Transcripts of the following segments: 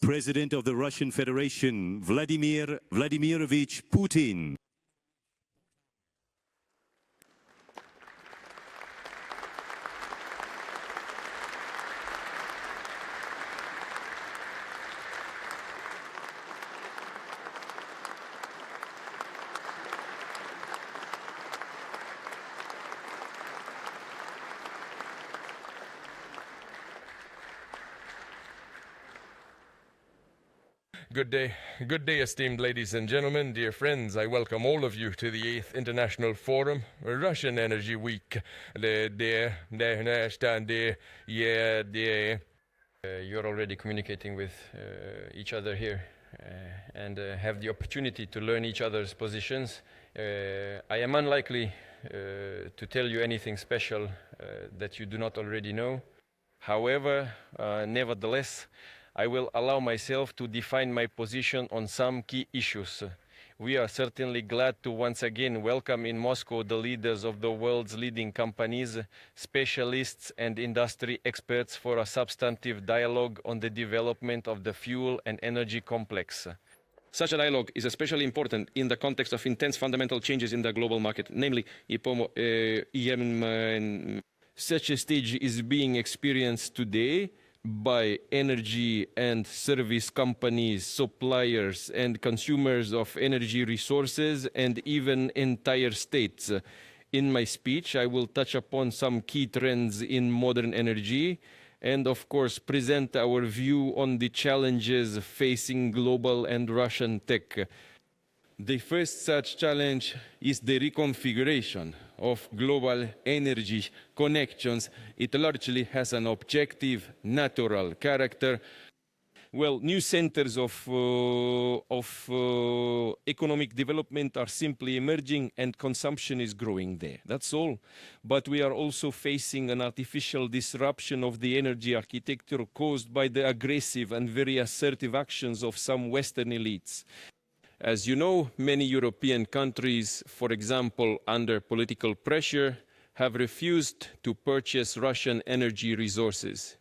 President of the Russian Federation, Vladimir Vladimirovich Putin. Good day, esteemed ladies and gentlemen, dear friends. I welcome all of you to the 8th International Forum, Russian Energy Week. You're already communicating with each other here and have the opportunity to learn each other's positions. I am unlikely to tell you anything special that you do not already know. However, nevertheless, I will allow myself to define my position on some key issues. We are certainly glad to once again welcome in Moscow the leaders of the world's leading companies, specialists and industry experts for a substantive dialogue on the development of the fuel and energy complex. Such a dialogue is especially important in the context of intense fundamental changes in the global market, namely, such a stage is being experienced today by energy and service companies, suppliers and consumers of energy resources, and even entire states. In my speech, I will touch upon some key trends in modern energy and, of course, present our view on the challenges facing global and Russian tech. The first such challenge is the reconfiguration of global energy connections. It largely has an objective, natural character. Well, new centers of economic development are simply emerging and consumption is growing there. That's all. But we are also facing an artificial disruption of the energy architecture caused by the aggressive and very assertive actions of some Western elites. As you know, many European countries, for example, under political pressure, have refused to purchase Russian energy resources.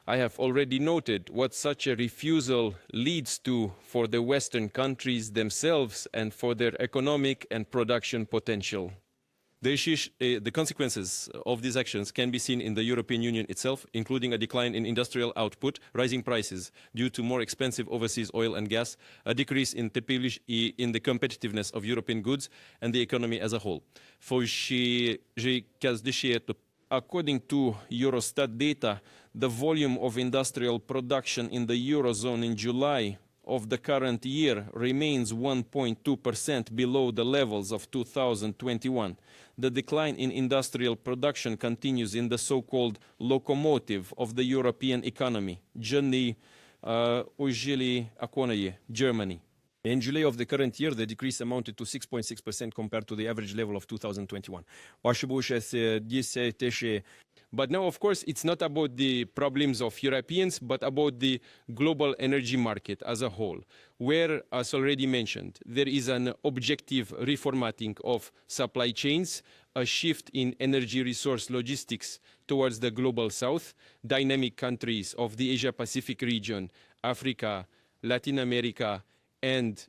I have already noted what such a refusal leads to for the Western countries themselves and for their economic and production potential. The consequences of these actions can be seen in the European Union itself, including a decline in industrial output, rising prices due to more expensive overseas oil and gas, a decrease in the competitiveness of European goods and the economy as a whole. According to Eurostat data, the volume of industrial production in the Eurozone in July of the current year remains 1.2% below the levels of 2021. The decline in industrial production continues in the so-called locomotive of the European economy, Germany. In July of the current year, the decrease amounted to 6.6% compared to the average level of 2021. But now, of course, it's not about the problems of Europeans, but about the global energy market as a whole, where, as already mentioned, there is an objective reformatting of supply chains, a shift in energy resource logistics towards the global south, dynamic countries of the Asia-Pacific region, Africa, Latin America, and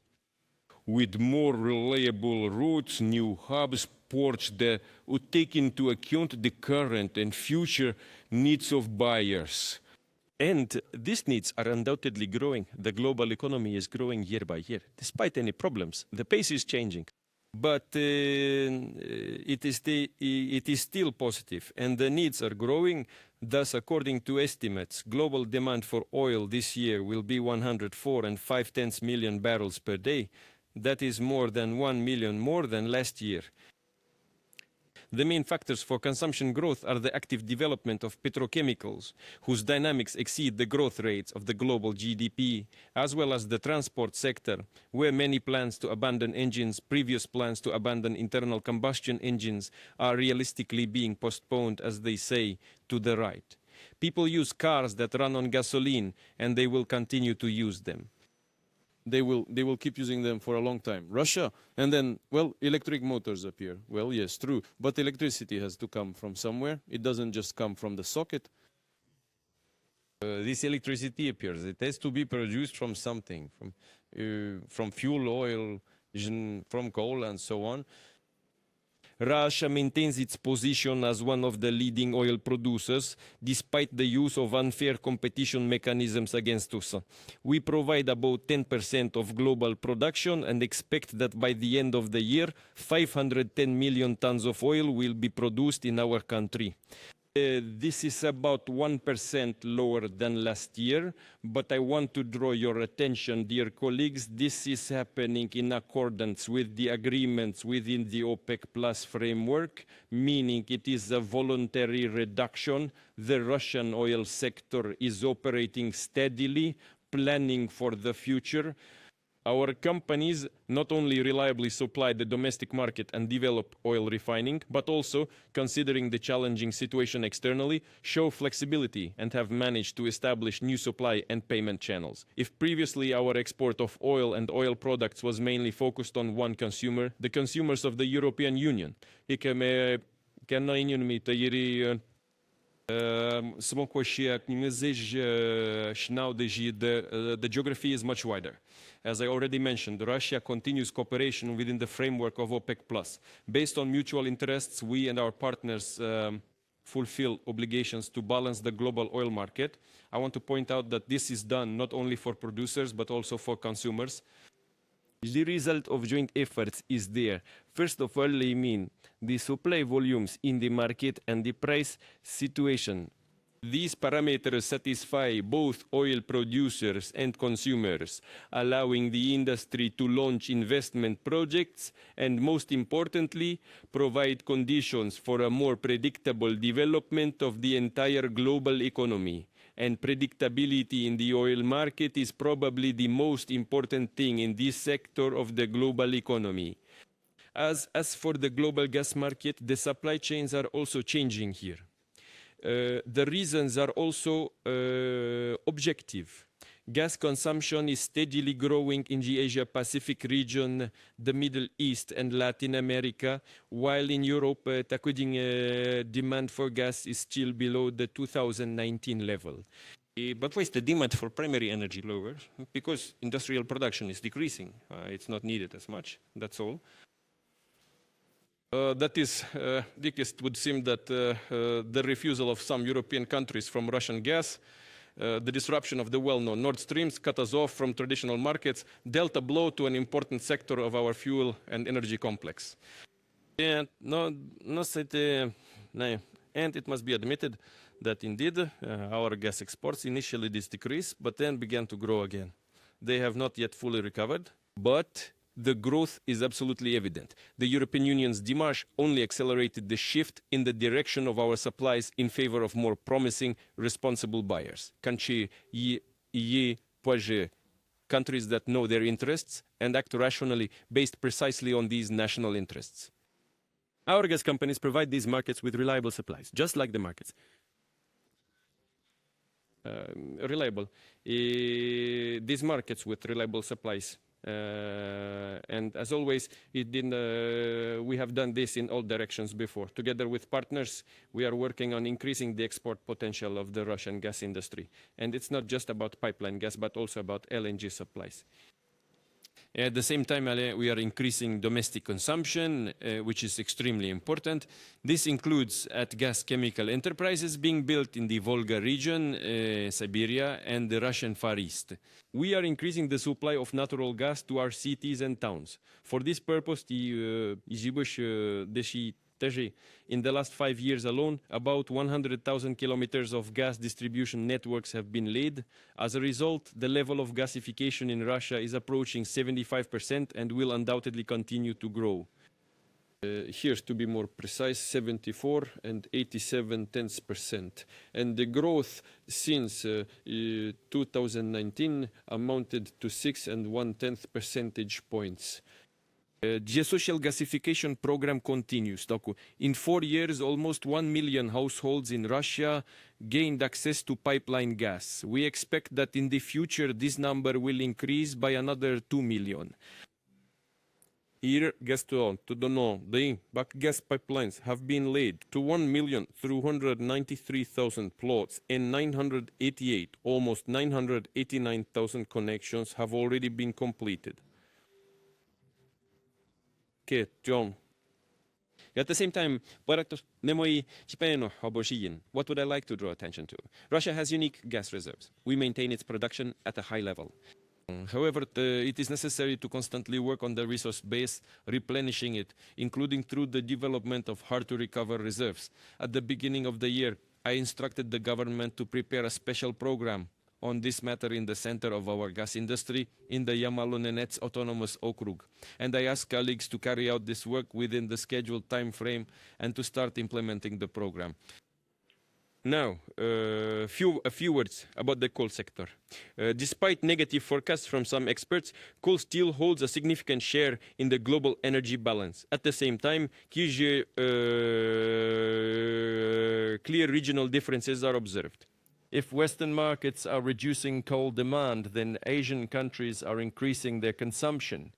with more reliable routes, new hubs, ports that would take into account the current and future needs of buyers. And these needs are undoubtedly growing. The global economy is growing year by year, despite any problems. The pace is changing. But it is still positive, and the needs are growing. Thus, according to estimates, global demand for oil this year will be 104.5 million barrels per day. That is more than 1 million more than last year. The main factors for consumption growth are the active development of petrochemicals, whose dynamics exceed the growth rates of the global GDP, as well as the transport sector, where many plans to abandon engines, previous plans to abandon internal combustion engines, are realistically being postponed, as they say, to the right. People use cars that run on gasoline, and they will continue to use them. They will keep using them for a long time. Russia, and then, well, electric motors appear. Well, yes, true. But electricity has to come from somewhere. It doesn't just come from the socket. this electricity appears. It has to be produced from something, from fuel oil, from coal, and so on. Russia maintains its position as one of the leading oil producers, despite the use of unfair competition mechanisms against us. We provide about 10% of global production and expect that by the end of the year, 510 million tons of oil will be produced in our country. This is about 1% lower than last year, but I want to draw your attention, dear colleagues, this is happening in accordance with the agreements within the OPEC Plus framework, meaning it is a voluntary reduction. The Russian oil sector is operating steadily, planning for the future. Our companies not only reliably supply the domestic market and develop oil refining, but also, considering the challenging situation externally, show flexibility and have managed to establish new supply and payment channels. If previously our export of oil and oil products was mainly focused on one consumer, the consumers of the European Union, the geography is much wider. As I already mentioned, Russia continues cooperation within the framework of OPEC+. Based on mutual interests, we and our partners fulfill obligations to balance the global oil market. I want to point out that this is done not only for producers, but also for consumers. The result of joint efforts is there. First of all, I mean the supply volumes in the market and the price situation. These parameters satisfy both oil producers and consumers, allowing the industry to launch investment projects and, most importantly, provide conditions for a more predictable development of the entire global economy. And predictability in the oil market is probably the most important thing in this sector of the global economy. As for the global gas market, the supply chains are also changing here. The reasons are also objective. Gas consumption is steadily growing in the Asia-Pacific region, the Middle East and Latin America, while in Europe, demand for gas is still below the 2019 level. But why is the demand for primary energy lower? Because industrial production is decreasing. It's not needed as much, that's all. It would seem that the refusal of some European countries from Russian gas, the disruption of the well-known Nord Streams cut us off from traditional markets, dealt a blow to an important sector of our fuel and energy complex. And it must be admitted that indeed our gas exports initially decreased, but then began to grow again. They have not yet fully recovered, but the growth is absolutely evident. The European Union's démarche only accelerated the shift in the direction of our supplies in favor of more promising, responsible buyers. Countries that know their interests and act rationally based precisely on these national interests. Our gas companies provide these markets with reliable supplies, just like the markets. These markets with reliable supplies. And as always, we have done this in all directions before. Together with partners, we are working on increasing the export potential of the Russian gas industry. And it's not just about pipeline gas, but also about LNG supplies. At the same time, we are increasing domestic consumption, which is extremely important. This includes at gas chemical enterprises being built in the Volga region, Siberia, and the Russian Far East. We are increasing the supply of natural gas to our cities and towns. For this purpose, in the last 5 years alone, about 100,000 kilometers of gas distribution networks have been laid. As a result, the level of gasification in Russia is approaching 75% and will undoubtedly continue to grow. Here, to be more precise, 74 and 87/10%. And the growth since 2019 amounted to 6 and 1/10 percentage points. The social gasification program continues. In 4 years, almost 1 million households in Russia gained access to pipeline gas. We expect that in the future, this number will increase by another 2 million. Here, to the north, the back gas pipelines have been laid to 1,393,000 plots and 988, almost 989,000 connections have already been completed. Okay, John. At the same time, what would I like to draw attention to? Russia has unique gas reserves. We maintain its production at a high level. However, it is necessary to constantly work on the resource base, replenishing it, including through the development of hard-to-recover reserves. At the beginning of the year, I instructed the government to prepare a special program on this matter in the center of our gas industry in the Yamal-Nenets Autonomous Okrug. And I asked colleagues to carry out this work within the scheduled time frame and to start implementing the program. Now, a few words about the coal sector. Despite negative forecasts from some experts, coal still holds a significant share in the global energy balance. At the same time, clear regional differences are observed. If Western markets are reducing coal demand, then Asian countries are increasing their consumption.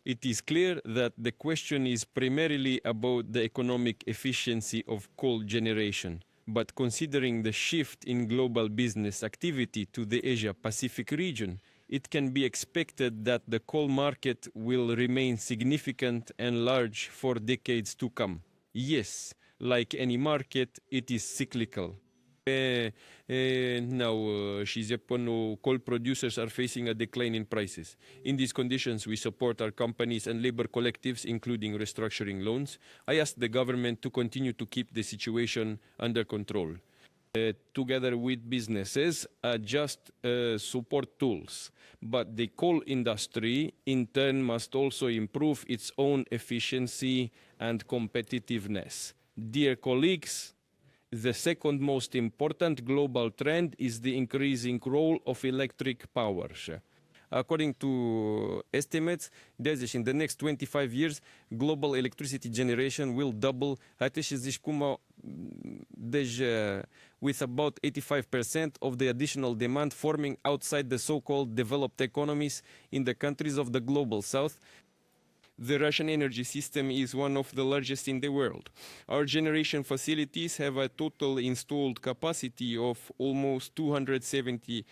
It is clear that the question is primarily about the economic efficiency of coal generation. But considering the shift in global business activity to the Asia-Pacific region, it can be expected that the coal market will remain significant and large for decades to come. Yes, like any market, it is cyclical. Now, coal producers are facing a decline in prices. In these conditions, we support our companies and labor collectives, including restructuring loans. I ask the government to continue to keep the situation under control. Together with businesses, just support tools. But the coal industry, in turn, must also improve its own efficiency and competitiveness. Dear colleagues, the second most important global trend is the increasing role of electric power. According to estimates, in the next 25 years, global electricity generation will double, with about 85% of the additional demand forming outside the so-called developed economies in the countries of the global south. The Russian energy system is one of the largest in the world. Our generation facilities have a total installed capacity of almost 270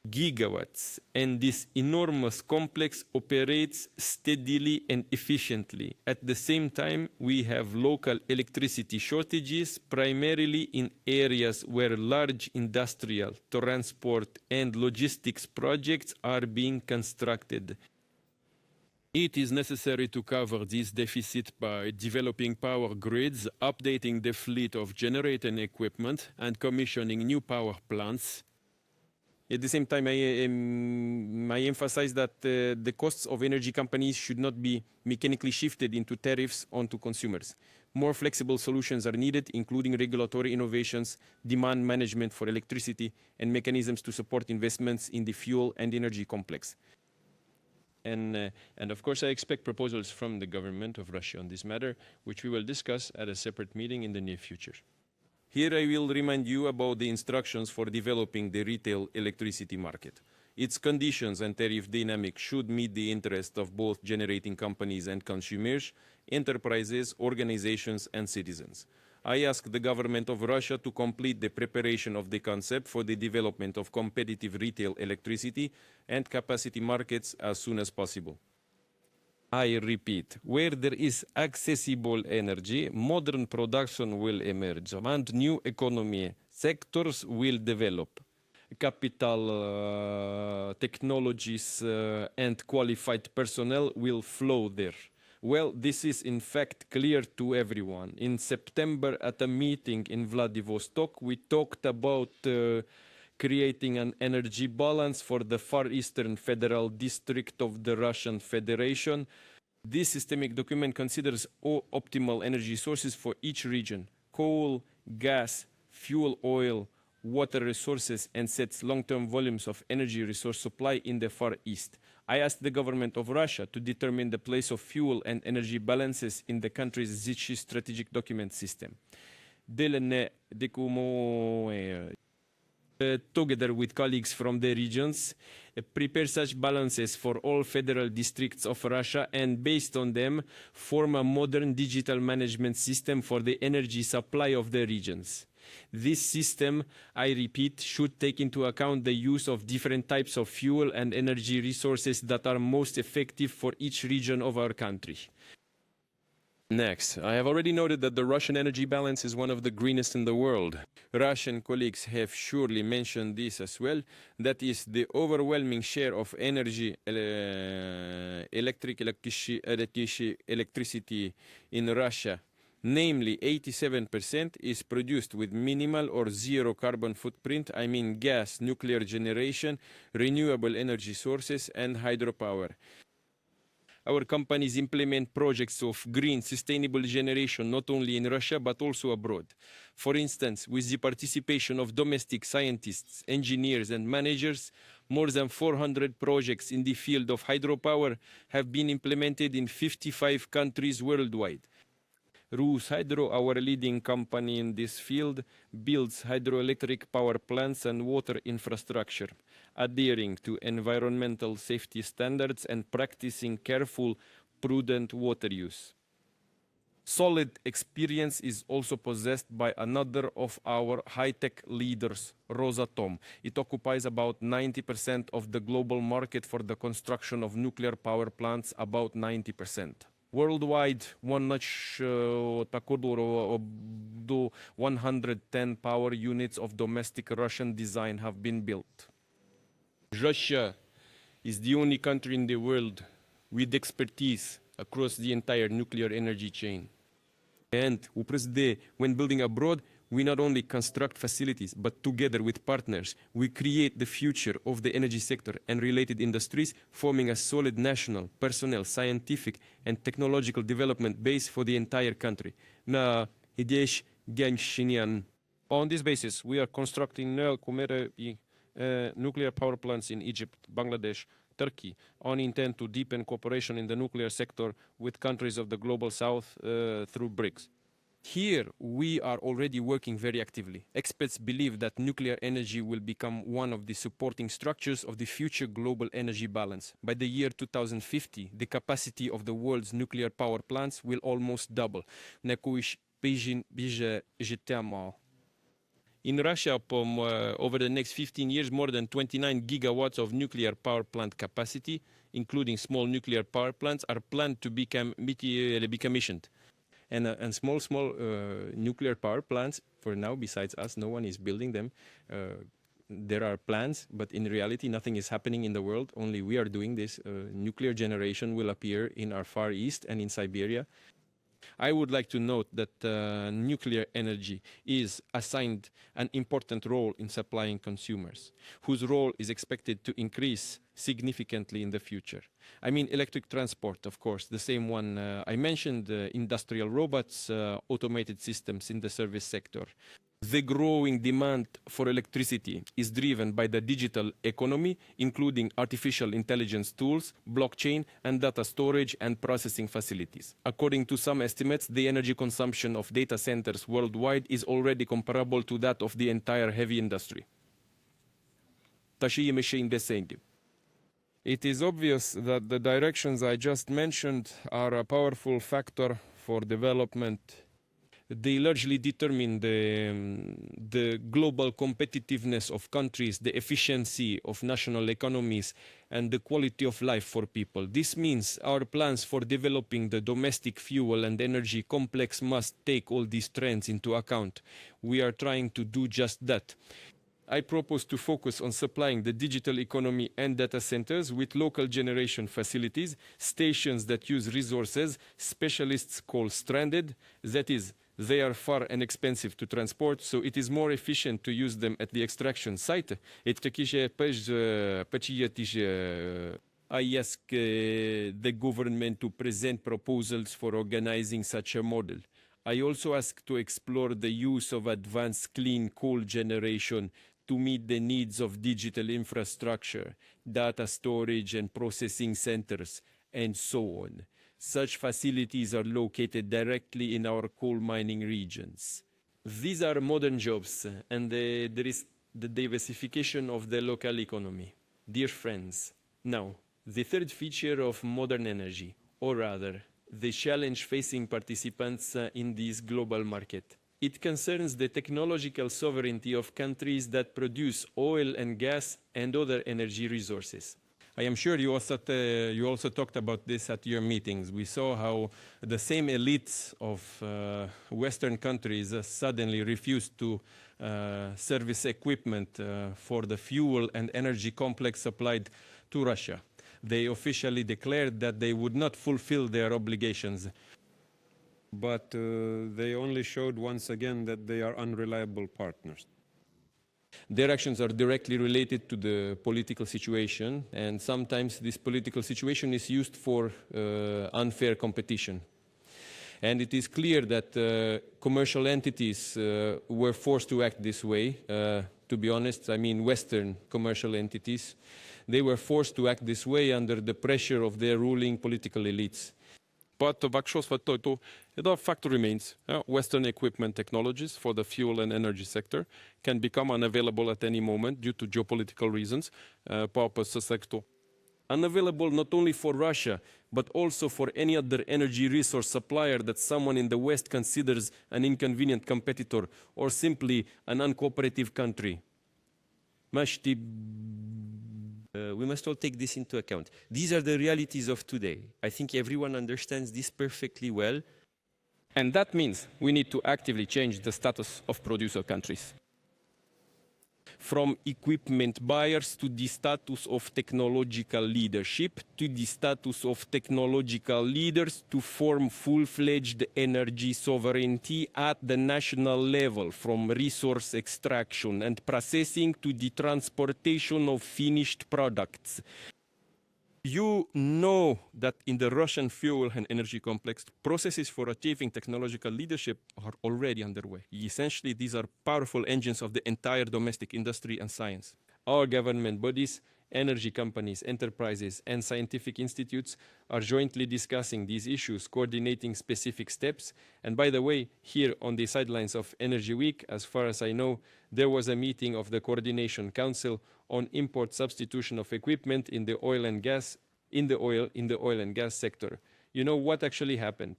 gigawatts, and this enormous complex operates steadily and efficiently. At the same time, we have local electricity shortages, primarily in areas where large industrial, transport, and logistics projects are being constructed. It is necessary to cover this deficit by developing power grids, updating the fleet of generating equipment, and commissioning new power plants. At the same time, I emphasize that the costs of energy companies should not be mechanically shifted into tariffs onto consumers. More flexible solutions are needed, including regulatory innovations, demand management for electricity, and mechanisms to support investments in the fuel and energy complex. And of course, I expect proposals from the government of Russia on this matter, which we will discuss at a separate meeting in the near future. Here I will remind you about the instructions for developing the retail electricity market. Its conditions and tariff dynamics should meet the interest of both generating companies and consumers, enterprises, organizations, and citizens. I ask the government of Russia to complete the preparation of the concept for the development of competitive retail electricity and capacity markets as soon as possible. I repeat, where there is accessible energy, modern production will emerge and new economy sectors will develop. Capital, technologies, and qualified personnel will flow there. Well, this is in fact clear to everyone. In September, at a meeting in Vladivostok, we talked about creating an energy balance for the Far Eastern Federal District of the Russian Federation. This systemic document considers all optimal energy sources for each region: coal, gas, fuel oil, water resources, and sets long-term volumes of energy resource supply in the Far East. I asked the government of Russia to determine the place of fuel and energy balances in the country's Zichy strategic document system. together with colleagues from the regions, prepare such balances for all federal districts of Russia and based on them form a modern digital management system for the energy supply of the regions. This system, I repeat, should take into account the use of different types of fuel and energy resources that are most effective for each region of our country. Next, I have already noted that the Russian energy balance is one of the greenest in the world. Russian colleagues have surely mentioned this as well. That is the overwhelming share of energy, electricity in Russia, namely 87%, is produced with minimal or zero carbon footprint. I mean gas, nuclear generation, renewable energy sources, and hydropower. Our companies implement projects of green, sustainable generation not only in Russia but also abroad. For instance, with the participation of domestic scientists, engineers, and managers, more than 400 projects in the field of hydropower have been implemented in 55 countries worldwide. Rus Hydro, our leading company in this field, builds hydroelectric power plants and water infrastructure, adhering to environmental safety standards and practicing careful, prudent water use. Solid experience is also possessed by another of our high-tech leaders, Rosatom. It occupies about 90% of the global market for the construction of nuclear power plants, about 90%. Worldwide, 110 power units of domestic Russian design have been built. Russia is the only country in the world with expertise across the entire nuclear energy chain. And when building abroad, we not only construct facilities, but together with partners, we create the future of the energy sector and related industries, forming a solid national, personnel, scientific, and technological development base for the entire country. On this basis, we are constructing nuclear power plants in Egypt, Bangladesh, Turkey, on intent to deepen cooperation in the nuclear sector with countries of the global south through BRICS. Here, we are already working very actively. Experts believe that nuclear energy will become one of the supporting structures of the future global energy balance. By the year 2050, the capacity of the world's nuclear power plants will almost double. In Russia, over the next 15 years, more than 29 gigawatts of nuclear power plant capacity, including small nuclear power plants, are planned to be commissioned. And small nuclear power plants, for now, besides us, no one is building them. There are plans, but in reality, nothing is happening in the world. Only we are doing this. Nuclear generation will appear in our Far East and in Siberia. I would like to note that nuclear energy is assigned an important role in supplying consumers, whose role is expected to increase significantly in the future. I mean electric transport, of course, the same one I mentioned, industrial robots, automated systems in the service sector. The growing demand for electricity is driven by the digital economy, including artificial intelligence tools, blockchain, and data storage and processing facilities. According to some estimates, the energy consumption of data centers worldwide is already comparable to that of the entire heavy industry. It is obvious that the directions I just mentioned are a powerful factor for development. They largely determine the global competitiveness of countries, the efficiency of national economies, and the quality of life for people. This means our plans for developing the domestic fuel and energy complex must take all these trends into account. We are trying to do just that. I propose to focus on supplying the digital economy and data centers with local generation facilities, stations that use resources specialists call stranded, that is, they are far and expensive to transport, so it is more efficient to use them at the extraction site. I ask the government to present proposals for organizing such a model. I also ask to explore the use of advanced clean coal generation to meet the needs of digital infrastructure, data storage and processing centers, and so on. Such facilities are located directly in our coal mining regions. These are modern jobs, and there is the diversification of the local economy. Dear friends, now, the third feature of modern energy, or rather, the challenge facing participants in this global market. It concerns the technological sovereignty of countries that produce oil and gas and other energy resources. I am sure you also talked about this at your meetings. We saw how the same elites of Western countries suddenly refused to service equipment for the fuel and energy complex supplied to Russia. They officially declared that they would not fulfill their obligations. But they only showed once again that they are unreliable partners. Their actions are directly related to the political situation, and sometimes this political situation is used for unfair competition. And it is clear that commercial entities were forced to act this way. To be honest, I mean Western commercial entities. They were forced to act this way under the pressure of their ruling political elites. But the fact remains, Western equipment technologies for the fuel and energy sector can become unavailable at any moment due to geopolitical reasons. Unavailable not only for Russia, but also for any other energy resource supplier that someone in the West considers an inconvenient competitor or simply an uncooperative country. We must all take this into account. These are the realities of today. I think everyone understands this perfectly well. And that means we need to actively change the status of producer countries. From equipment buyers to the status of technological leadership, to the status of technological leaders to form full-fledged energy sovereignty at the national level, from resource extraction and processing to the transportation of finished products. You know that in the Russian fuel and energy complex, processes for achieving technological leadership are already underway. Essentially, these are powerful engines of the entire domestic industry and science. Our government bodies, energy companies, enterprises, and scientific institutes are jointly discussing these issues, coordinating specific steps. And by the way, here on the sidelines of Energy Week, as far as I know, there was a meeting of the Coordination Council on import substitution of equipment in the oil and gas sector. You know what actually happened?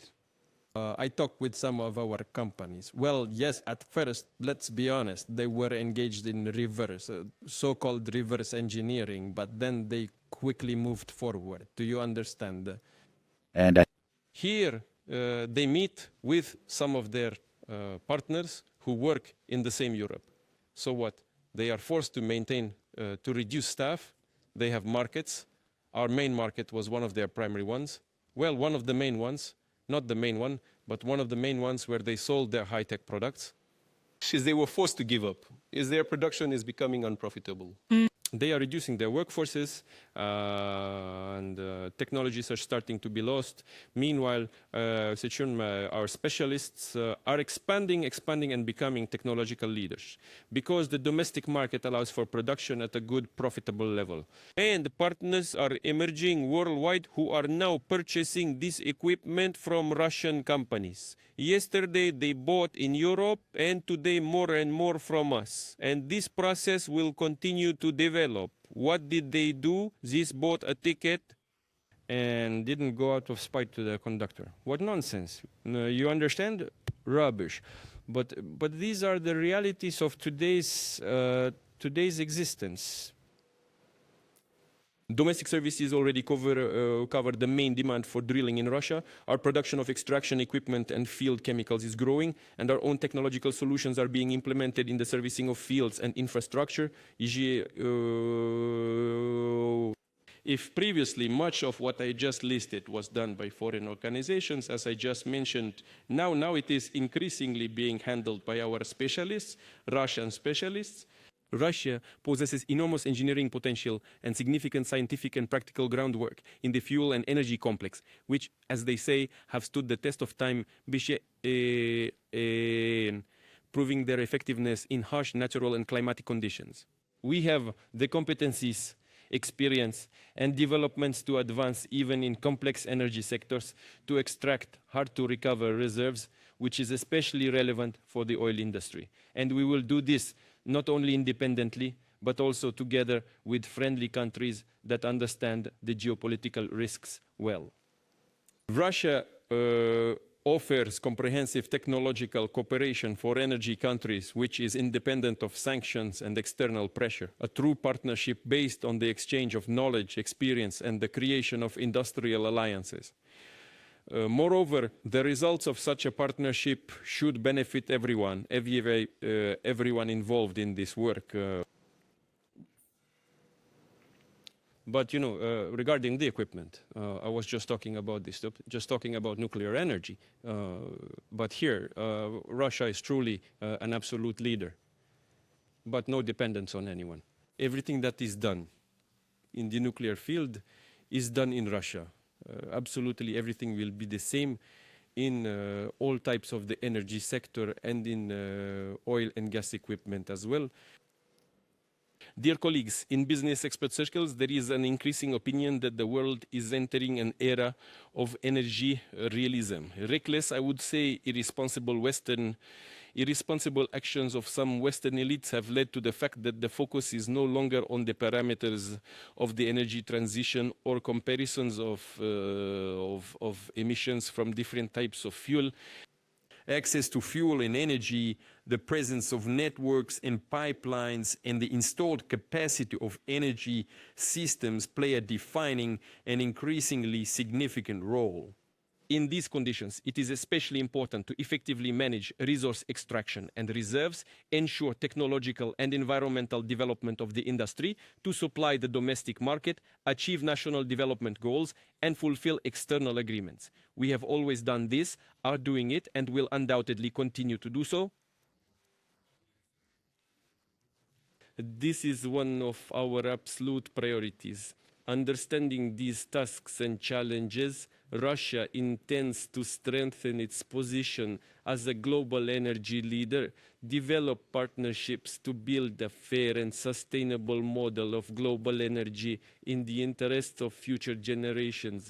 I talked with some of our companies. Well, yes, at first, let's be honest, they were engaged in so-called reverse engineering, but then they quickly moved forward. Do you understand? And Here, they meet with some of their partners who work in the same Europe. So what? They are forced to maintain, to reduce staff. They have markets. Our main market was one of their primary ones. Well, one of the main ones. Not the main one, but one of the main ones where they sold their high-tech products. They were forced to give up. Their production is becoming unprofitable. They are reducing their workforces, and technologies are starting to be lost. Meanwhile, our specialists are expanding and becoming technological leaders because the domestic market allows for production at a good, profitable level. And partners are emerging worldwide who are now purchasing this equipment from Russian companies. Yesterday, they bought in Europe, and today more and more from us. And this process will continue to develop. What did they do? This bought a ticket and didn't go out of spite to the conductor. What nonsense. You understand? Rubbish. But these are the realities of today's existence. Domestic services already cover the main demand for drilling in Russia. Our production of extraction equipment and field chemicals is growing, and our own technological solutions are being implemented in the servicing of fields and infrastructure. If previously much of what I just listed was done by foreign organizations, as I just mentioned, now it is increasingly being handled by our specialists, Russian specialists. Russia possesses enormous engineering potential and significant scientific and practical groundwork in the fuel and energy complex, which, as they say, have stood the test of time, proving their effectiveness in harsh natural and climatic conditions. We have the competencies, experience, and developments to advance even in complex energy sectors to extract hard-to-recover reserves, which is especially relevant for the oil industry. And we will do this not only independently, but also together with friendly countries that understand the geopolitical risks well. Russia offers comprehensive technological cooperation for energy countries, which is independent of sanctions and external pressure, a true partnership based on the exchange of knowledge, experience, and the creation of industrial alliances. Moreover, the results of such a partnership should benefit everyone, everyone involved in this work. But, regarding the equipment, I was just talking about this, just talking about nuclear energy. But here, Russia is truly an absolute leader, but no dependence on anyone. Everything that is done in the nuclear field is done in Russia. Absolutely everything will be the same in all types of the energy sector and in oil and gas equipment as well. Dear colleagues, in business expert circles, there is an increasing opinion that the world is entering an era of energy realism. Reckless, I would say, irresponsible actions of some Western elites have led to the fact that the focus is no longer on the parameters of the energy transition or comparisons of emissions from different types of fuel. Access to fuel and energy, the presence of networks and pipelines, and the installed capacity of energy systems play a defining and increasingly significant role. In these conditions, it is especially important to effectively manage resource extraction and reserves, ensure technological and environmental development of the industry to supply the domestic market, achieve national development goals, and fulfill external agreements. We have always done this, are doing it, and will undoubtedly continue to do so. This is one of our absolute priorities. Understanding these tasks and challenges, Russia intends to strengthen its position as a global energy leader, develop partnerships to build a fair and sustainable model of global energy in the interest of future generations.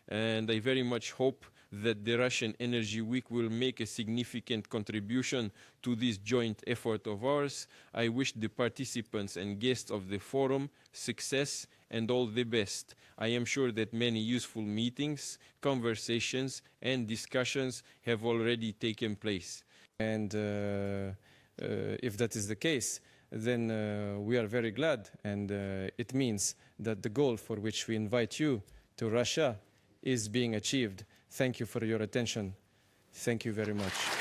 And I very much hope that the Russian Energy Week will make a significant contribution to this joint effort of ours. I wish the participants and guests of the forum success and all the best. I am sure that many useful meetings, conversations, and discussions have already taken place. And if that is the case, then we are very glad, and it means that the goal for which we invite you to Russia is being achieved. Thank you for your attention. Thank you very much.